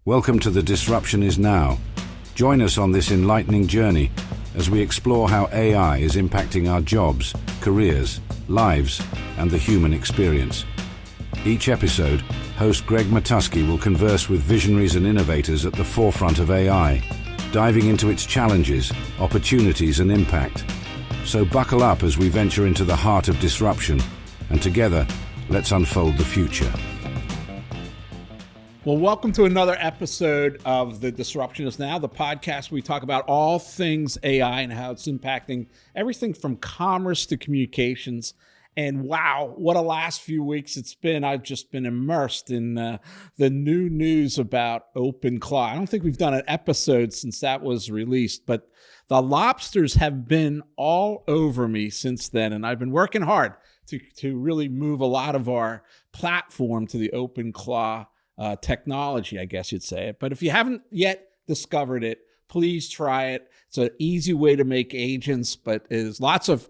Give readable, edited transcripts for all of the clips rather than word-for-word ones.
Welcome to The Disruption Is Now. Join us on this enlightening journey as we explore how AI is impacting our jobs, careers, lives, and the human experience. Each episode, host Greg Matusky will converse with visionaries and innovators at the forefront of AI, diving into its challenges, opportunities, and impact. So buckle up as we venture into the heart of disruption, and together, let's unfold the future. Well, welcome to another episode of The Disruption Is Now, the podcast where we talk about all things AI and how it's impacting everything from commerce to communications. And wow, what a last few weeks it's been. I've just been immersed in the new news about OpenClaw. I don't think we've done an episode since that was released, but the lobsters have been all over me since then. And I've been working hard to really move a lot of our platform to the OpenClaw technology, I guess you'd say it. But if you haven't yet discovered it, please try it. It's an easy way to make agents, but there's lots of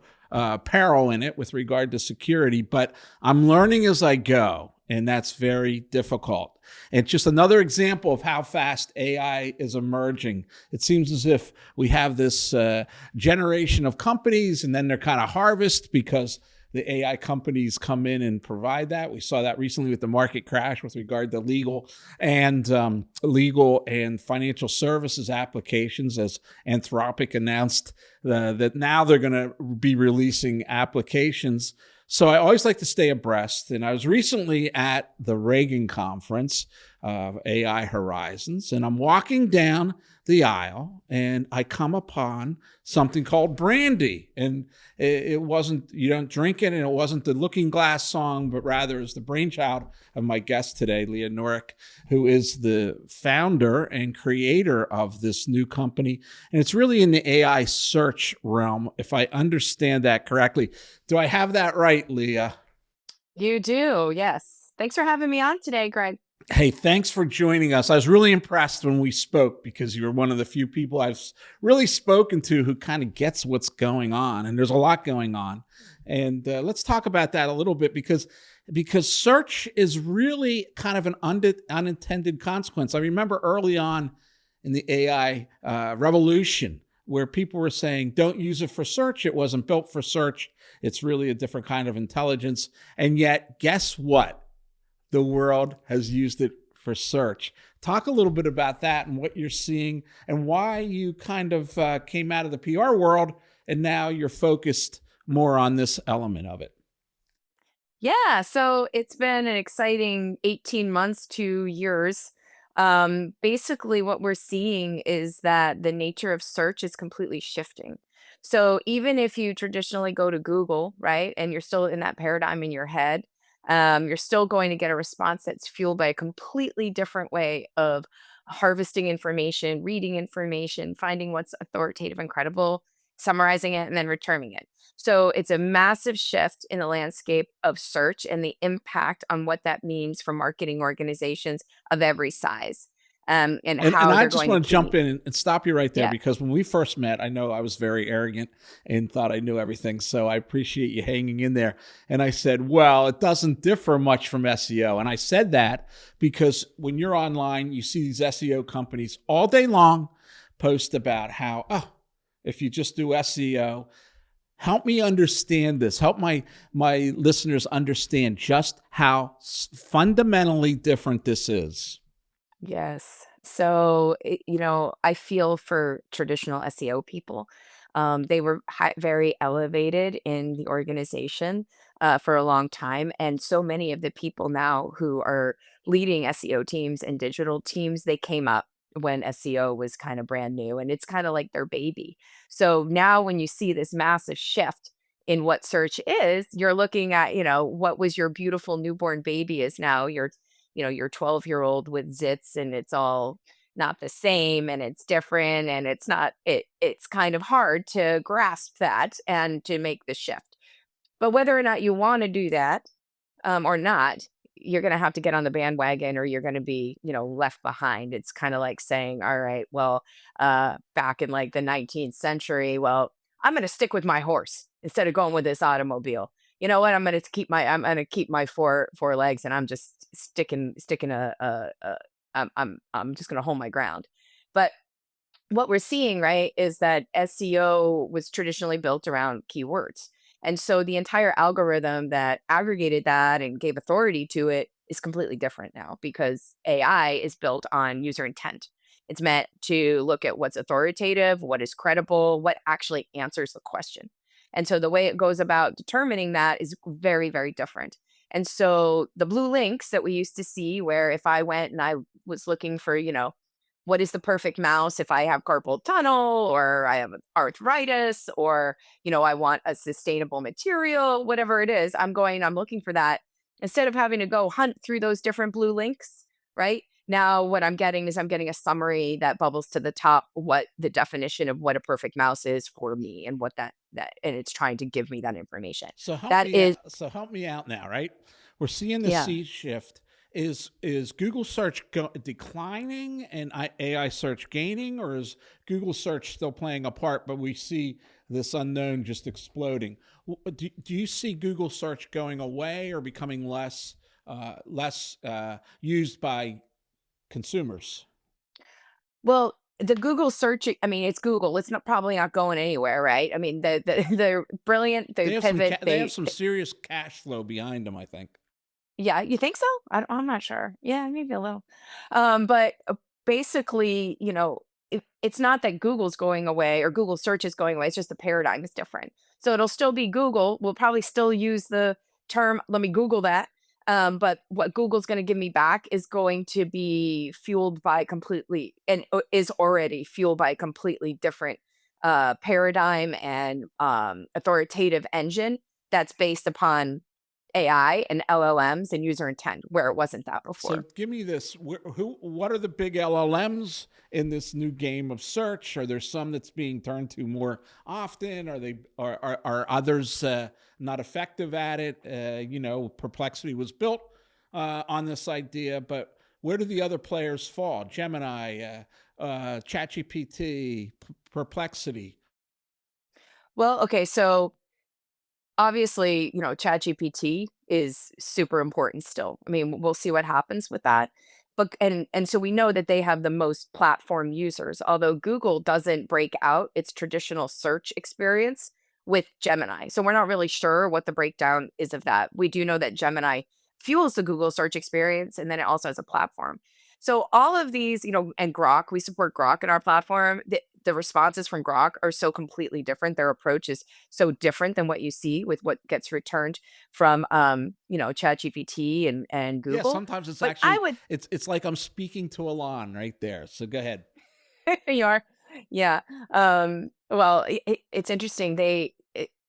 peril in it with regard to security. But I'm learning as I go, and that's very difficult. It's just another example of how fast AI is emerging. It seems as if we have this generation of companies, and then they're kind of harvested because the AI companies come in and provide that. We saw that recently with the market crash with regard to legal and financial services applications, as Anthropic announced that now they're going to be releasing applications. So I always like to stay abreast. And I was recently at the Reagan conference of AI Horizons, and I'm walking down the aisle and I come upon something called Brandi. And it wasn't, you don't drink it, and it wasn't the Looking Glass song, but rather is the brainchild of my guest today, Leah Nurik, who is the founder and creator of this new company. And it's really in the AI search realm, if I understand that correctly. Do I have that right, Leah? You do, yes. Thanks for having me on today, Greg. Hey, thanks for joining us. I was really impressed when we spoke because you were one of the few people I've really spoken to who kind of gets what's going on. And there's a lot going on. And let's talk about that a little bit because search is really kind of an unintended consequence. I remember early on in the AI revolution where people were saying, don't use it for search. It wasn't built for search. It's really a different kind of intelligence. And yet, guess what? The world has used it for search. Talk a little bit about that and what you're seeing and why you kind of came out of the PR world and now you're focused more on this element of it. Yeah, so it's been an exciting 18 months to years. Basically, what we're seeing is that the nature of search is completely shifting. So even if you traditionally go to Google, right, and you're still in that paradigm in your head, you're still going to get a response that's fueled by a completely different way of harvesting information, reading information, finding what's authoritative and credible, summarizing it, and then returning it. So it's a massive shift in the landscape of search and the impact on what that means for marketing organizations of every size. And how I they're just going want to to jump in and stop you right there Yeah. because when we first met, I know I was very arrogant and thought I knew everything. So I appreciate you hanging in there. And I said, well, it doesn't differ much from SEO. And I said that because when you're online, you see these SEO companies all day long post about how, if you just do SEO, help me understand this. Help my listeners understand just how fundamentally different this is. Yes. So, I feel for traditional SEO people. They were very elevated in the organization for a long time. And so many of the people now who are leading SEO teams and digital teams, they came up when SEO was kind of brand new and it's kind of like their baby. So now when you see this massive shift in what search is, you're looking at, what was your beautiful newborn baby is now your 12-year-old with zits, and it's all not the same and it's different and it's kind of hard to grasp that and to make the shift. But whether or not you want to do that or not, you're going to have to get on the bandwagon or you're going to be, left behind. It's kind of like saying, all right, well, back in like the 19th century, well, I'm going to stick with my horse instead of going with this automobile. You know what? I'm going to keep my four legs, and I'm just sticking a I'm just going to hold my ground. But what we're seeing, right, is that SEO was traditionally built around keywords. And so the entire algorithm that aggregated that and gave authority to it is completely different now because AI is built on user intent. It's meant to look at what's authoritative, what is credible, what actually answers the question. And so the way it goes about determining that is very, very different. And so the blue links that we used to see, where if I went and I was looking for, what is the perfect mouse if I have carpal tunnel or I have arthritis or, I want a sustainable material, whatever it is, I'm looking for that. Instead of having to go hunt through those different blue links, right? Now what I'm getting is I'm getting a summary that bubbles to the top what the definition of what a perfect mouse is for me and what that and it's trying to give me that information. So help That me is out. So help me out now, right? We're seeing the yeah. sea shift. Is Google search declining and AI search gaining, or is Google search still playing a part? But we see this unknown just exploding. Do you see Google search going away or becoming less used by consumers? Well, the Google search, I mean, it's Google. It's not probably not going anywhere, right? I mean, they're brilliant. They pivot. They have some serious cash flow behind them, I think. Yeah, you think so? I'm not sure. Yeah, maybe a little. But basically, it's not that Google's going away or Google search is going away. It's just the paradigm is different. So it'll still be Google. We'll probably still use the term, let me Google that. But what Google's going to give me back is going to be fueled by completely and is already fueled by a completely different paradigm and authoritative engine that's based upon AI and LLMs and user intent, where it wasn't that So before. give me this. What are the big LLMs in this new game of search? Are there some that's being turned to more often? Are others not effective at it? Perplexity was built on this idea, but where do the other players fall? Gemini, ChatGPT, Perplexity. Well, okay, so obviously, ChatGPT is super important still. I mean, we'll see what happens with that. But and so we know that they have the most platform users, although Google doesn't break out its traditional search experience with Gemini. So we're not really sure what the breakdown is of that. We do know that Gemini fuels the Google search experience and then it also has a platform. So all of these, and Grok, we support Grok in our platform. The responses from Grok are so completely different. Their approach is so different than what you see with what gets returned from ChatGPT and Yeah, Google. sometimes it's But I actually would it's like I'm speaking to Alon right there. So go ahead. you are. Yeah. Well, it's interesting.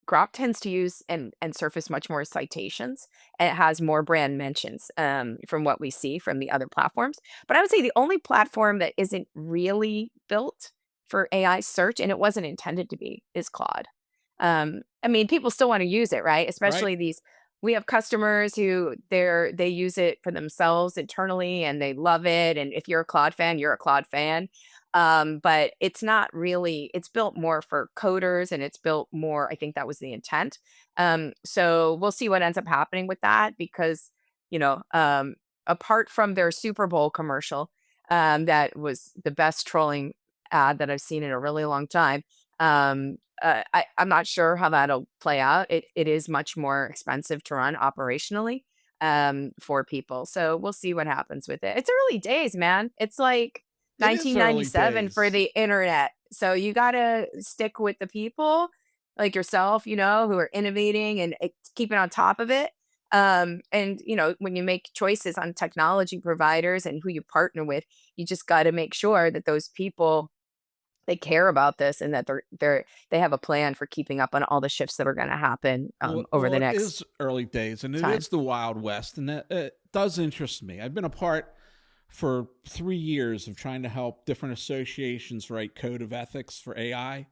Grok tends to use and surface much more citations, and it has more brand mentions from what we see from the other platforms. But I would say the only platform that isn't really built for AI search, and it wasn't intended to be, is Claude. I mean, people still want to use it, right? Right? Especially these. We have customers who they use it for themselves internally and they love it. And if you're a Claude fan, you're a Claude fan. But it's not really, it's built more for coders and it's built more, I think that was the intent. So we'll see what ends up happening with that because, you know, um, apart from their Super Bowl commercial, that was the best trolling ad that I've seen in a really long time. I'm not sure how that'll play out. It is much more expensive to run operationally for people. So we'll see what happens with it. It's early days, man. It's like It is early 1997 for days. the internet. So you got to stick with the people like yourself, who are innovating and keeping on top of it. And when you make choices on technology providers and who you partner with, you just got to make sure that those people they care about this and that they have a plan for keeping up on all the shifts that are going to happen over Well, the it next is early days, and it time. is the Wild West, and that it does interest me. I've been a part for 3 years of trying to help different associations write code of ethics for AI,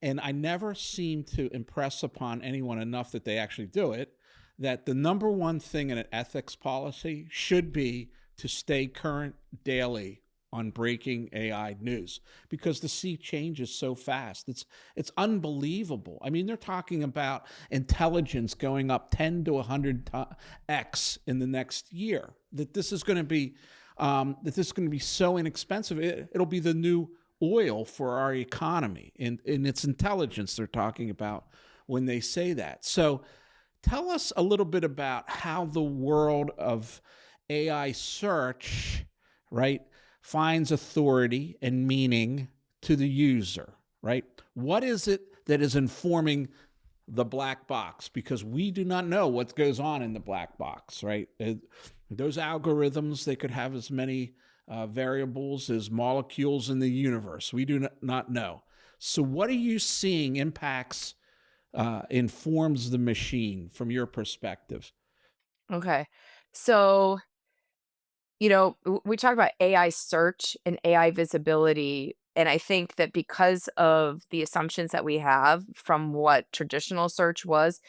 and I never seem to impress upon anyone enough that they actually do it. That the number one thing in an ethics policy should be to stay current daily on breaking AI news because the sea changes so fast. It's unbelievable. I mean, they're talking about intelligence going up 10 to 100x in the next year. That this is going to be that this is going to be so inexpensive. It'll be the new oil for our economy, and its intelligence they're talking about when they say that. So tell us a little bit about how the world of AI search, right, finds authority and meaning to the user, right? What is it that is informing the black box? Because we do not know what goes on in the black box, right? Those algorithms, they could have as many variables as molecules in the universe. We do not know. So what are you seeing impacts, informs the machine from your perspective? Okay. So, we talk about AI search and AI visibility. And I think that because of the assumptions that we have from what traditional search was,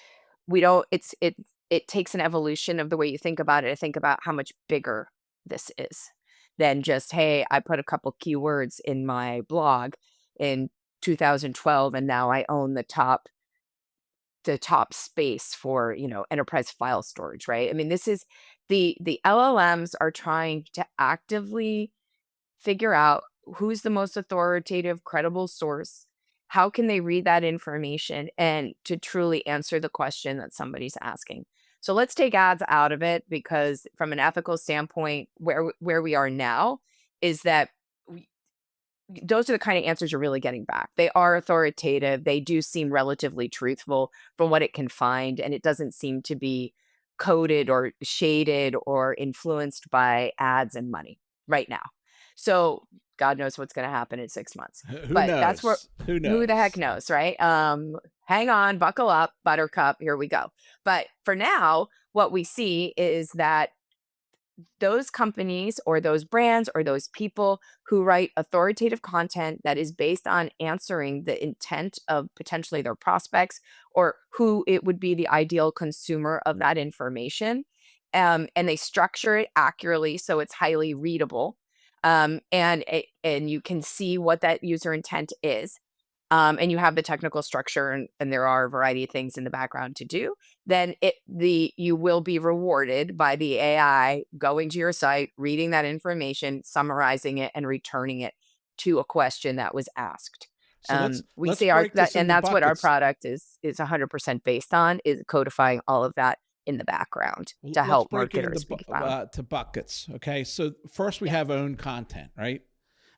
we don't, it takes an evolution of the way you think about it. I think about how much bigger this is than just, hey, I put a couple keywords in my blog in 2012 and now I own the top space for, enterprise file storage, right? I mean, this is the LLMs are trying to actively figure out who's the most authoritative, credible source. How can they read that information and to truly answer the question that somebody's asking? So let's take ads out of it because from an ethical standpoint, where we are now is that those are the kind of answers you're really getting back. They are authoritative. They do seem relatively truthful from what it can find, and it doesn't seem to be coded or shaded or influenced by ads and money right now. So God knows what's going to happen in 6 months. Who But that's where knows? Who who the heck knows? knows, right? Hang on, buckle up, buttercup, here we go. But for now, what we see is that those companies or those brands or those people who write authoritative content that is based on answering the intent of potentially their prospects or who it would be the ideal consumer of that information. And they structure it accurately so it's highly readable. And you can see what that user intent is. And you have the technical structure and there are a variety of things in the background to do, then you will be rewarded by the AI going to your site, reading that information, summarizing it, and returning it to a question that was asked. So let's We let's see our break that, this and into that's what our buckets. product is 100% based on, is codifying all of that in the background to Let's help break it into marketers be found. to buckets. Okay, so first we Yep. have own content, right?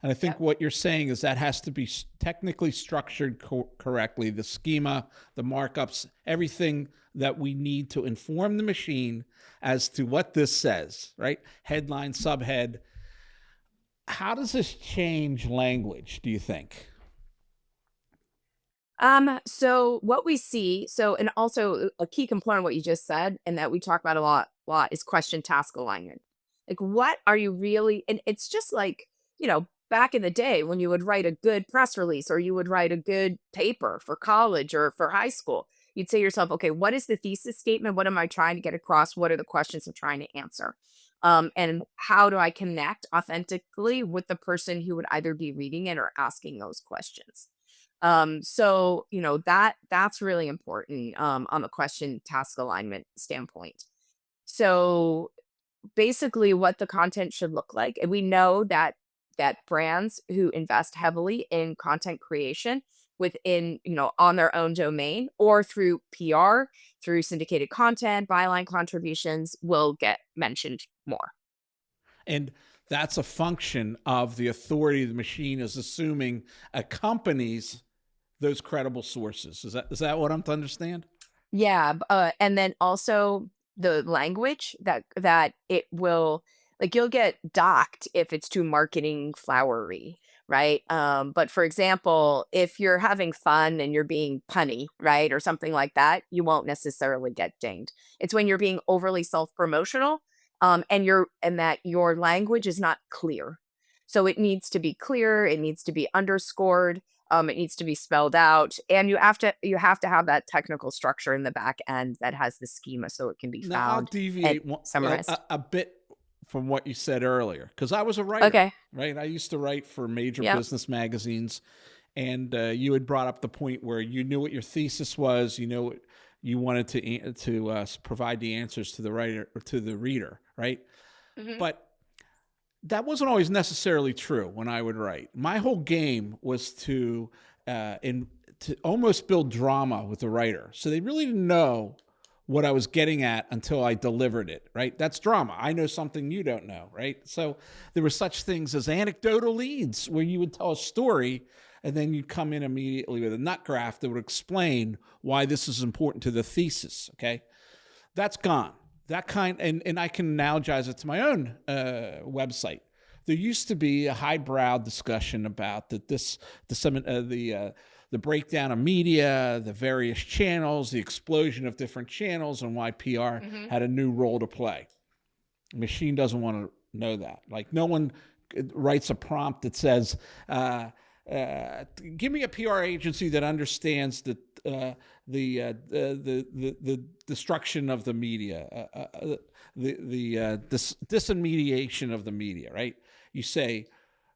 And I think Yep. what you're saying is that has to be technically structured correctly. The schema, the markups, everything that we need to inform the machine as to what this says, right? Headline, subhead. How does this change language, do you think? So what we see, and also a key component of what you just said, and that we talk about a lot is question task alignment. Like, what are you really, and it's just like, back in the day when you would write a good press release or you would write a good paper for college or for high school, you'd say to yourself, okay, what is the thesis statement? What am I trying to get across? What are the questions I'm trying to answer? And how do I connect authentically with the person who would either be reading it or asking those questions? So that's really important on the question task alignment standpoint. So basically what the content should look like, and we know that brands who invest heavily in content creation within, on their own domain or through PR, through syndicated content, byline contributions, will get mentioned more. And that's a function of the authority the machine is assuming accompanies those credible sources. Is that what I'm to understand? Yeah, and then also the language that it will, like, you'll get docked if it's too marketing flowery, right? But for example, if you're having fun and you're being punny, right, or something like that, you won't necessarily get dinged. It's when you're being overly self-promotional, and that your language is not clear. So it needs to be clear, it needs to be underscored, it needs to be spelled out, and you have to have that technical structure in the back end that has the schema so it can be Now, I'll found and deviate summarized. a bit from what you said earlier because I was a writer, Okay. right? I used to write for major Yep. business magazines, and you had brought up the point where you knew what your thesis was, you know what you wanted to provide the answers to the writer or to the reader, right? Mhm. But That wasn't always necessarily true when I would write. My whole game was to almost build drama with the writer, so they really didn't know what I was getting at until I delivered it. Right? That's drama. I know something you don't know. Right? So there were such things as anecdotal leads, where you would tell a story and then you'd come in immediately with a nut graph that would explain why this is important to the thesis. Okay, that's gone. That kind, and I can analogize it to my own website. There used to be a highbrow discussion about the breakdown of media, the various channels, the explosion of different channels, and why PR had a new role to play. The machine doesn't want to know that. Like, no one writes a prompt that says, give me a PR agency that understands the destruction of the media, the disintermediation of the media, right? You say,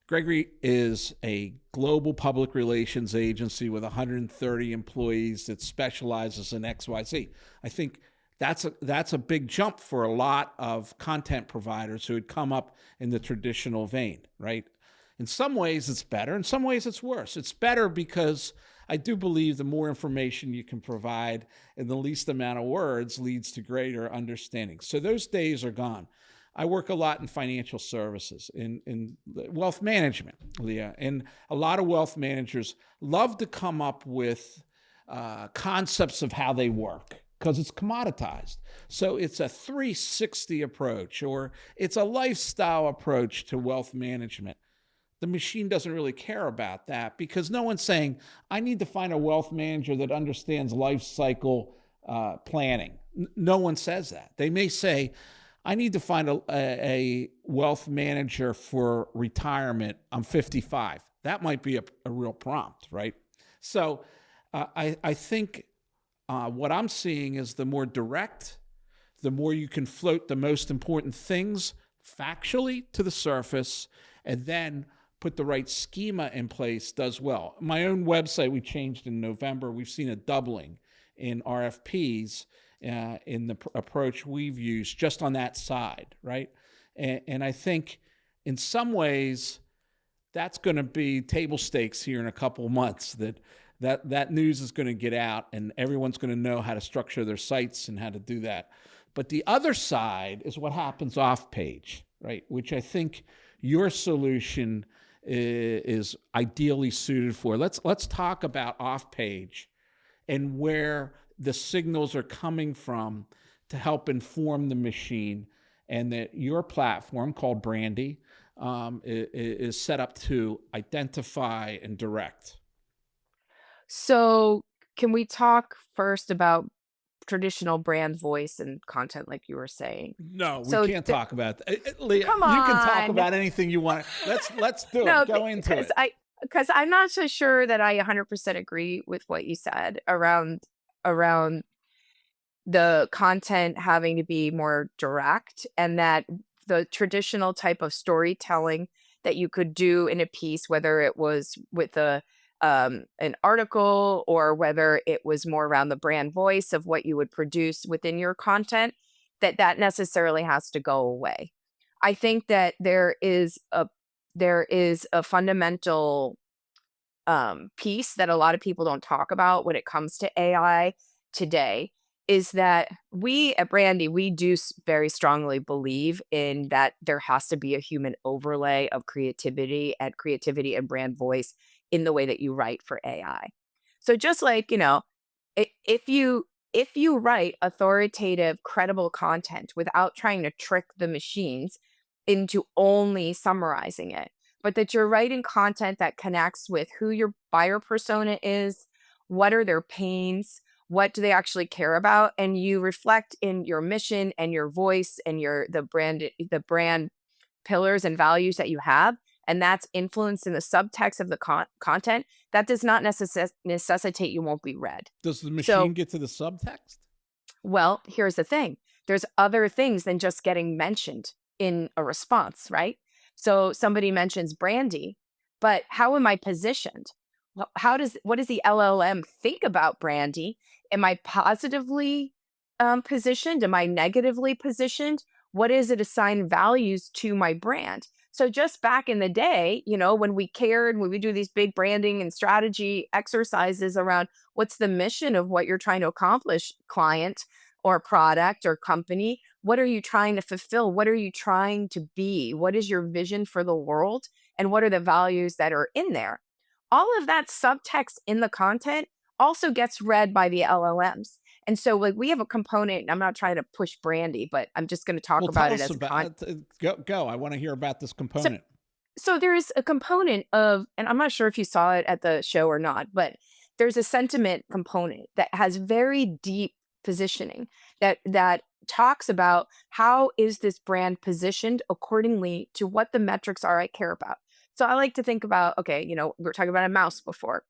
Gregory is a global public relations agency with 130 employees that specializes in XYZ. I think that's a big jump for a lot of content providers who had come up in the traditional vein, right? In some ways, it's better. In some ways, it's worse. It's better because I do believe the more information you can provide in the least amount of words leads to greater understanding. So those days are gone. I work a lot in financial services, in wealth management, Leah, and a lot of wealth managers love to come up with concepts of how they work, because it's commoditized. So it's a 360 approach, or it's a lifestyle approach to wealth management. The machine doesn't really care about that, because no one's saying, I need to find a wealth manager that understands life cycle planning. No one says that. They may say, I need to find a wealth manager for retirement. I'm 55. That might be a real prompt, right? So I think what I'm seeing is the more direct, the more you can float the most important things factually to the surface, and then put the right schema in place does well. My own website, we changed in November. We've seen a doubling in RFPs in the approach we've used just on that side, right? And I think in some ways that's going to be table stakes here in a couple of months, that news is going to get out and everyone's going to know how to structure their sites and how to do that. But the other side is what happens off page, right? Which I think your solution is ideally suited for. Let's talk about off page and where the signals are coming from to help inform the machine, and that your platform called Brandi is set up to identify and direct. So, can we talk first about traditional brand voice and content, like you were saying? No, we So, can't talk about that. Leah, come you can talk on. about anything you want. Let's do No, it. Go into it. because I'm not so sure that I 100% agree with what you said around the content having to be more direct, and that the traditional type of storytelling that you could do in a piece, whether it was with an article, or whether it was more around the brand voice of what you would produce within your content, that necessarily has to go away. I think that there is a fundamental piece that a lot of people don't talk about when it comes to AI today, is that we at Brandi, we do very strongly believe in that there has to be a human overlay of creativity and brand voice in the way that you write for AI. So just like, if you write authoritative, credible content without trying to trick the machines into only summarizing it, but that you're writing content that connects with who your buyer persona is, what are their pains, what do they actually care about, and you reflect in your mission and your voice and the brand pillars and values that you have, and that's influenced in the subtext of the content, that does not necessitate you won't be read. Does the machine So, get to the subtext? well, here's the thing. There's other things than just getting mentioned in a response, right? So somebody mentions Brandi, but how am I positioned? What does the LLM think about Brandi? Am I positively positioned? Am I negatively positioned? What is it assign values to my brand? So just back in the day, when we cared, when we do these big branding and strategy exercises around what's the mission of what you're trying to accomplish, client or product or company, what are you trying to fulfill? What are you trying to be? What is your vision for the world? And what are the values that are in there? All of that subtext in the content also gets read by the LLMs. And so like we have a component, and I'm not trying to push Brandy, but I'm just going to talk Well, about tell it us as a about go. I want to hear about this so component. so there's a component of, and I'm not sure if you saw it at the show or not, but there's a sentiment component that has very deep positioning that talks about how is this brand positioned accordingly to what the metrics are I care about. So I like to think about, okay, we were talking about a mouse before.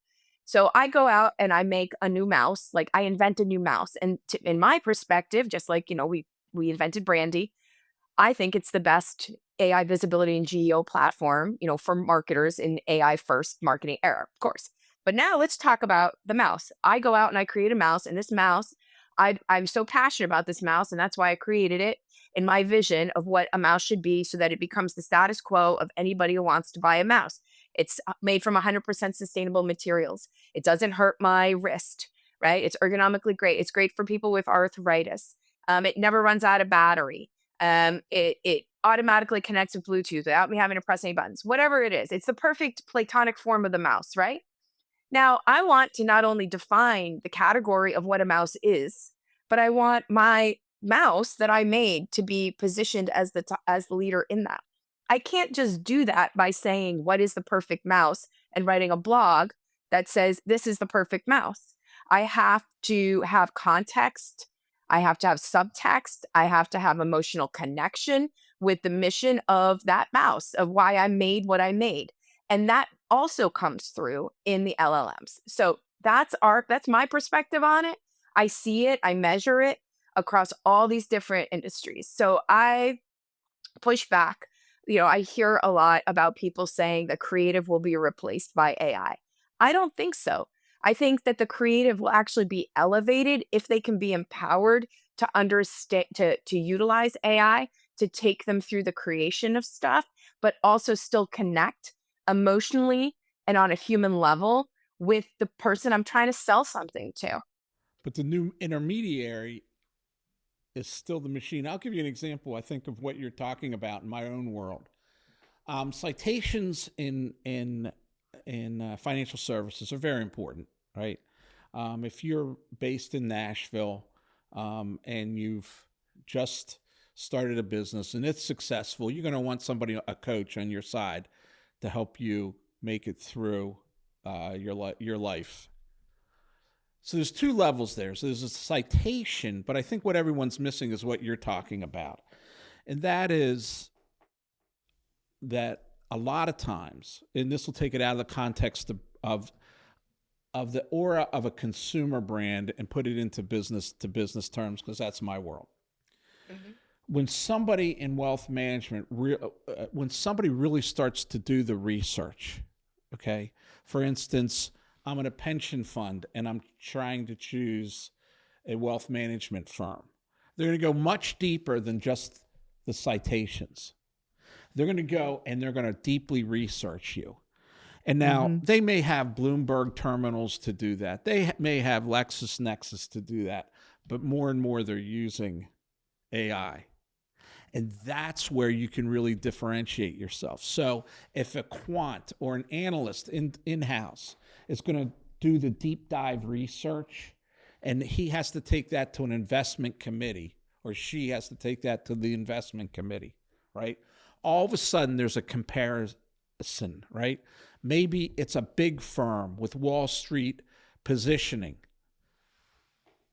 So I go out and I make a new mouse, like I invent a new mouse. And in my perspective, just like, we invented Brandy, I think it's the best AI visibility and GEO platform, for marketers in AI first marketing era, of course. But now let's talk about the mouse. I go out and I create a mouse, and this mouse, I'm so passionate about this mouse, and that's why I created it in my vision of what a mouse should be so that it becomes the status quo of anybody who wants to buy a mouse. It's made from 100% sustainable materials. It doesn't hurt my wrist, right? It's ergonomically great. It's great for people with arthritis. It never runs out of battery. It automatically connects with Bluetooth without me having to press any buttons. Whatever it is, it's the perfect platonic form of the mouse, right? Now, I want to not only define the category of what a mouse is, but I want my mouse that I made to be positioned as as the leader in that. I can't just do that by saying what is the perfect mouse and writing a blog that says this is the perfect mouse. I have to have context. I have to have subtext. I have to have emotional connection with the mission of that mouse, of why I made what I made. And that also comes through in the LLMs. So that's my perspective on it. I see it, I measure it across all these different industries. So I push back. I hear a lot about people saying the creative will be replaced by AI. I don't think so. I think that the creative will actually be elevated if they can be empowered to understand, to utilize AI to take them through the creation of stuff, but also still connect emotionally and on a human level with the person I'm trying to sell something to. But the new intermediary is still the machine. I'll give you an example, I think, of what you're talking about in my own world. Citations in financial services are very important, right? If you're based in Nashville and you've just started a business and it's successful, you're going to want somebody, a coach on your side, to help you make it through your life. So there's two levels there. So there's a citation, but I think what everyone's missing is what you're talking about. And that is that a lot of times, and this will take it out of the context of the aura of a consumer brand and put it into business to business terms, because that's my world. Mm-hmm. When somebody in wealth management, when somebody really starts to do the research, okay, for instance, I'm in a pension fund and I'm trying to choose a wealth management firm. They're going to go much deeper than just the citations. They're going to go and they're going to deeply research you. And now they may have Bloomberg terminals to do that. They may have LexisNexis to do that. But more and more they're using AI. And that's where you can really differentiate yourself. So if a quant or an analyst in-house is going to do the deep dive research, and he has to take that to an investment committee, or she has to take that to the investment committee, right? All of a sudden there's a comparison, right? Maybe it's a big firm with Wall Street positioning.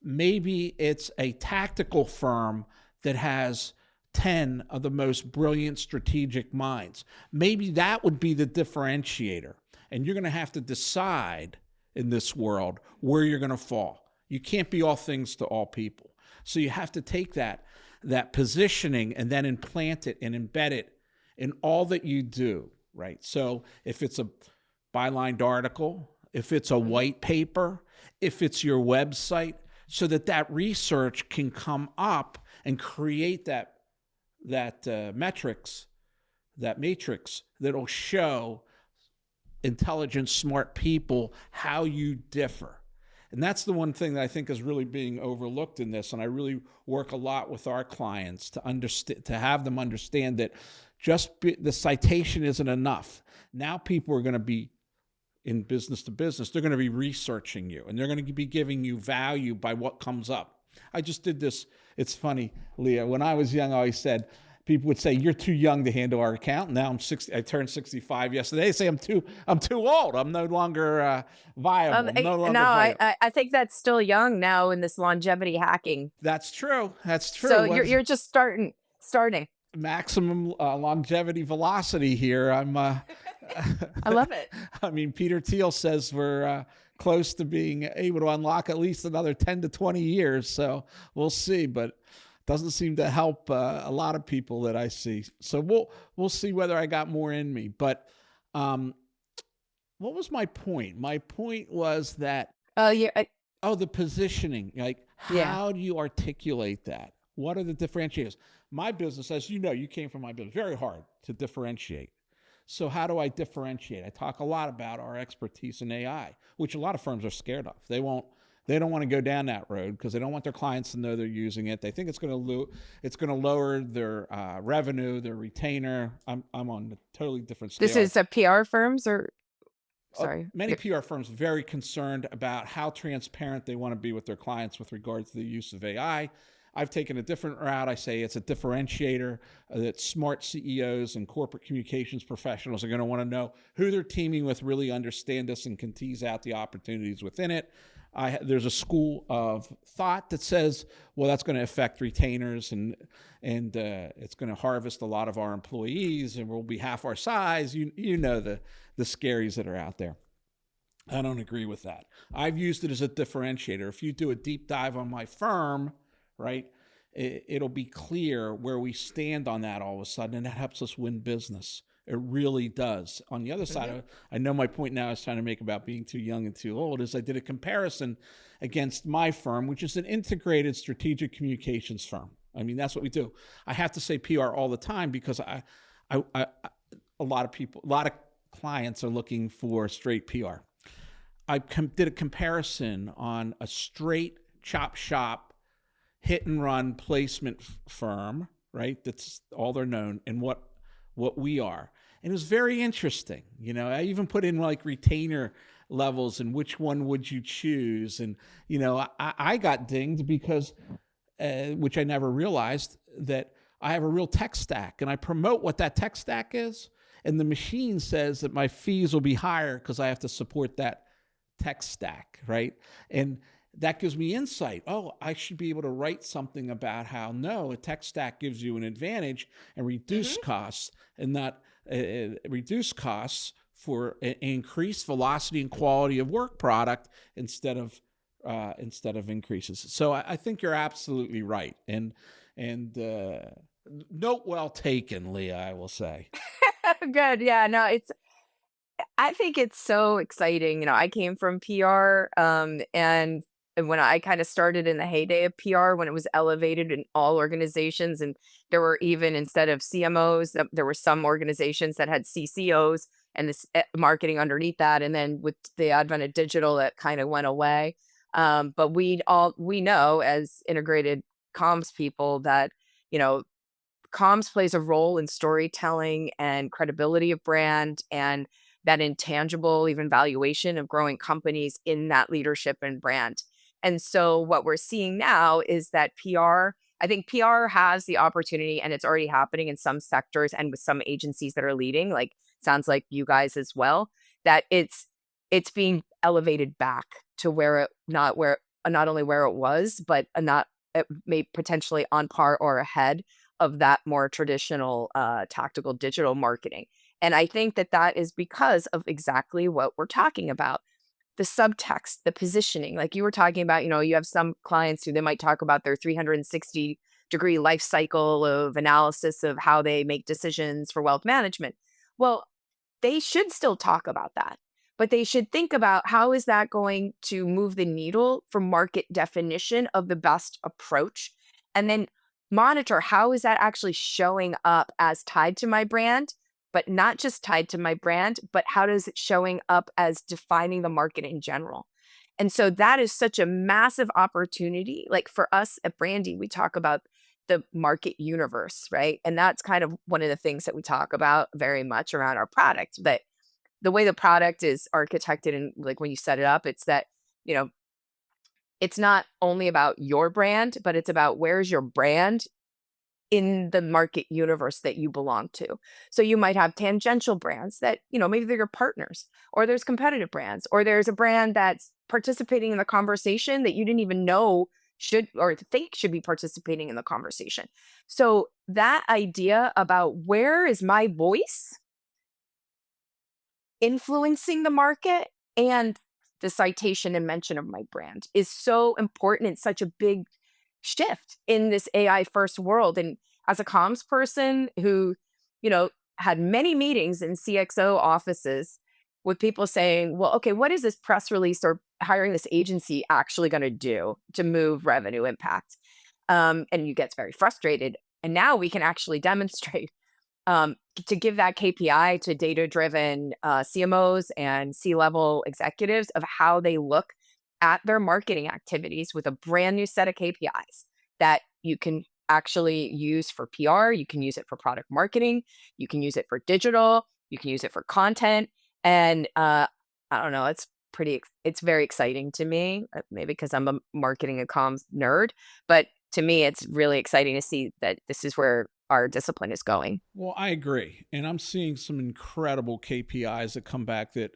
Maybe it's a tactical firm that has 10 of the most brilliant strategic minds. Maybe that would be the differentiator. And you're going to have to decide in this world where you're going to fall. You can't be all things to all people. So you have to take that positioning and then implant it and embed it in all that you do, right? So if it's a bylined article, if it's a white paper, if it's your website, so that research can come up and create that metrics that matrix that'll show intelligent, smart people how you differ. And that's the one thing that I think is really being overlooked in this. And I really work a lot with our clients to understand, to have them understand that the citation isn't enough. Now people are going to be in business to business. They're going to be researching you, and they're going to be giving you value by what comes up. I just did this. It's funny, Leah. When I was young, I always said, people would say, "You're too young to handle our account." Now I'm 60. I turned 65 yesterday. They say I'm too old. I'm no longer viable. I'm no longer No, viable. I think that's still young now in this longevity hacking. That's true. That's true. So you're just starting. Maximum longevity velocity here. I love it. I mean, Peter Thiel says we're close to being able to unlock at least another 10 to 20 years. So we'll see, but doesn't seem to help a lot of people that I see. So we'll see whether I got more in me. But what was my point? My point was that the positioning. Like, how do you articulate that? What are the differentiators? My business, as you know, you came from my business, very hard to differentiate. So how do I differentiate? I talk a lot about our expertise in AI, which a lot of firms are scared of. They don't want to go down that road because they don't want their clients to know they're using it. They think it's going to lower their revenue, their retainer. I'm on a totally different scale. This is a PR firms or sorry. Many PR firms are very concerned about how transparent they want to be with their clients with regards to the use of AI. I've taken a different route. I say it's a differentiator that smart CEOs and corporate communications professionals are going to want to know who they're teaming with, really understand this, and can tease out the opportunities within it. There's a school of thought that says, well, that's going to affect retainers and it's going to harvest a lot of our employees and we'll be half our size. You know the scaries that are out there. I don't agree with that. I've used it as a differentiator. If you do a deep dive on my firm, right, it'll be clear where we stand on that all of a sudden, and that helps us win business. It really does. On the other side, I know my point now is trying to make about being too young and too old, is I did a comparison against my firm, which is an integrated strategic communications firm. I mean, that's what we do. I have to say PR all the time because a lot of clients are looking for straight PR. I did a comparison on a straight chop shop hit and run placement firm, right? That's all they're known, and what we are. And it was very interesting. You know, I even put in like retainer levels and which one would you choose? And, you know, I got dinged because, which I never realized, that I have a real tech stack and I promote what that tech stack is. And the machine says that my fees will be higher because I have to support that tech stack, right? And that gives me insight. Oh, I should be able to write something about how, no, a tech stack gives you an advantage and reduce costs, and not reduce costs for increased velocity and quality of work product instead of increases. So I think you're absolutely right. And note well taken, Leah, I will say. Good. Yeah, no, I think it's so exciting. You know, I came from PR, and when I kind of started in the heyday of PR, when it was elevated in all organizations, and there were even, instead of CMOs, there were some organizations that had CCOs and this marketing underneath that. And then with the advent of digital, it kind of went away. But we know as integrated comms people that, you know, comms plays a role in storytelling and credibility of brand, and that intangible even valuation of growing companies in that leadership and brand. And so what we're seeing now is that I think PR has the opportunity, and it's already happening in some sectors and with some agencies that are leading, like sounds like you guys as well, that it's being elevated back to not only where it was, but it may potentially on par or ahead of that more traditional tactical digital marketing. And I think that is because of exactly what we're talking about. The subtext, the positioning, like you were talking about, you know, you have some clients who they might talk about their 360-degree life cycle of analysis of how they make decisions for wealth management. Well, they should still talk about that, but they should think about how is that going to move the needle for market definition of the best approach, and then monitor how is that actually showing up as tied to my brand but not just tied to my brand, but how does it showing up as defining the market in general? And so that is such a massive opportunity. Like for us at Brandi, we talk about the market universe, right? And that's kind of one of the things that we talk about very much around our product. But the way the product is architected and like when you set it up, it's that, you know, it's not only about your brand, but it's about where's your brand in the market universe that you belong to. So you might have tangential brands that, you know, maybe they're your partners, or there's competitive brands, or there's a brand that's participating in the conversation that you didn't even know should or think should be participating in the conversation. So that idea about where is my voice influencing the market and the citation and mention of my brand is so important and such a big shift in this AI first world. And as a comms person who, you know, had many meetings in CXO offices with people saying, well, okay, what is this press release or hiring this agency actually going to do to move revenue impact? And you get very frustrated. And now we can actually demonstrate um, to give that KPI to data-driven CMOs and C-level executives of how they look at their marketing activities with a brand new set of KPIs that you can actually use for PR, you can use it for product marketing, you can use it for digital, you can use it for content, and I don't know, it's very exciting to me, maybe because I'm a marketing and comms nerd, but to me, it's really exciting to see that this is where our discipline is going. Well, I agree. And I'm seeing some incredible KPIs that come back that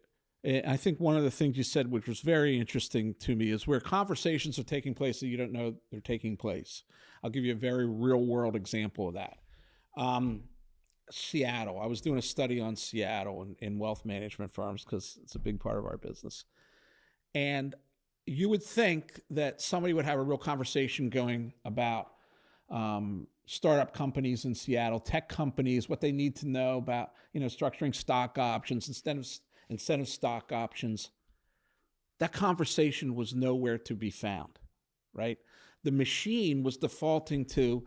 I think one of the things you said, which was very interesting to me, is where conversations are taking place that you don't know they're taking place. I'll give you a very real world example of that. Seattle. I was doing a study on Seattle in wealth management firms because it's a big part of our business. And you would think that somebody would have a real conversation going about startup companies in Seattle, tech companies, what they need to know about, you know, structuring stock options instead of stock options. That conversation was nowhere to be found, right? The machine was defaulting to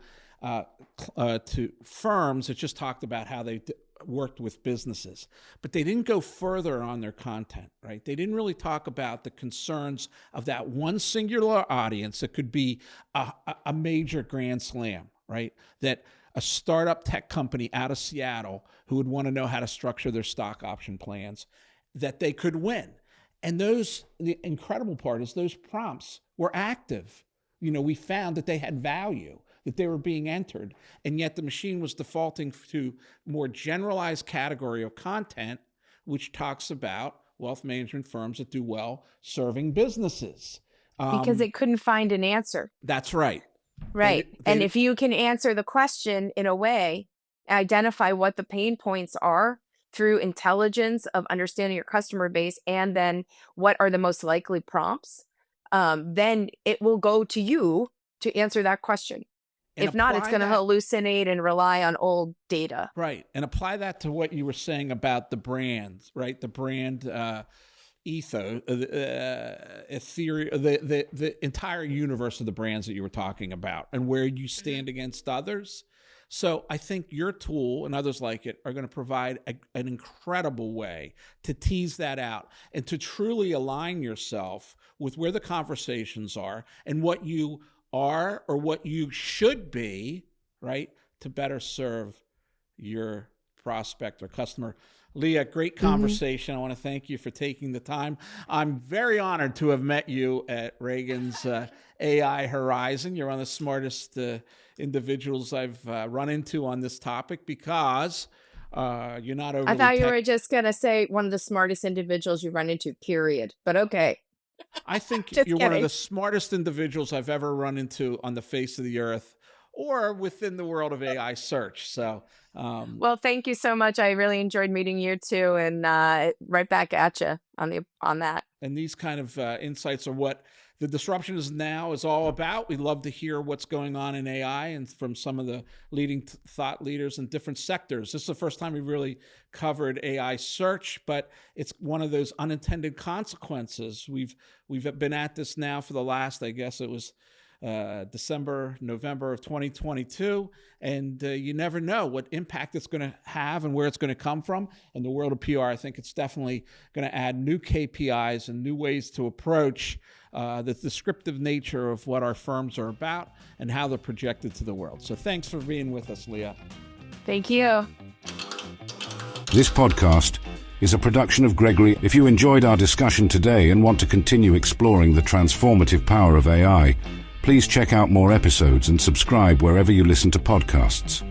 firms that just talked about how they worked with businesses, but they didn't go further on their content, right? They didn't really talk about the concerns of that one singular audience that could be a major grand slam, right? That a startup tech company out of Seattle who would want to know how to structure their stock option plans, that they could win. And the incredible part is those prompts were active. You know, we found that they had value, that they were being entered, and yet the machine was defaulting to more generalized category of content, which talks about wealth management firms that do well serving businesses. Because they couldn't find an answer. That's right. Right. And if you can answer the question in a way, identify what the pain points are through intelligence of understanding your customer base, and then what are the most likely prompts, then it will go to you to answer that question. And if not, it's apply going to that- hallucinate and rely on old data. Right. And apply that to what you were saying about the brands, right? The brand ethos, the entire universe of the brands that you were talking about and where you stand against others. So I think your tool and others like it are going to provide an incredible way to tease that out and to truly align yourself with where the conversations are and what you are or what you should be, right, to better serve your prospect or customer. Leah, great conversation. I want to thank you for taking the time. I'm very honored to have met you at Reagan's AI Horizon. You're one of the smartest individuals I've run into on this topic because you're not overly I thought you were just going to say one of the smartest individuals you run into, period. But okay. I think Just you're one of kidding. the smartest individuals I've ever run into on the face of the earth or within the world of AI search. So, Well, thank you so much. I really enjoyed meeting you too, and right back at you on that. and these kind of insights are what the disruption is now is all about. We love to hear what's going on in AI and from some of the leading thought leaders in different sectors. This is the first time we've really covered AI search, but it's one of those unintended consequences. We've been at this now for the last, I guess it was December, November of 2022. And you never know what impact it's going to have and where it's going to come from. In the world of PR, I think it's definitely going to add new KPIs and new ways to approach the descriptive nature of what our firms are about and how they're projected to the world. So thanks for being with us, Leah. Thank you. This podcast is a production of Gregory. If you enjoyed our discussion today and want to continue exploring the transformative power of AI, please check out more episodes and subscribe wherever you listen to podcasts.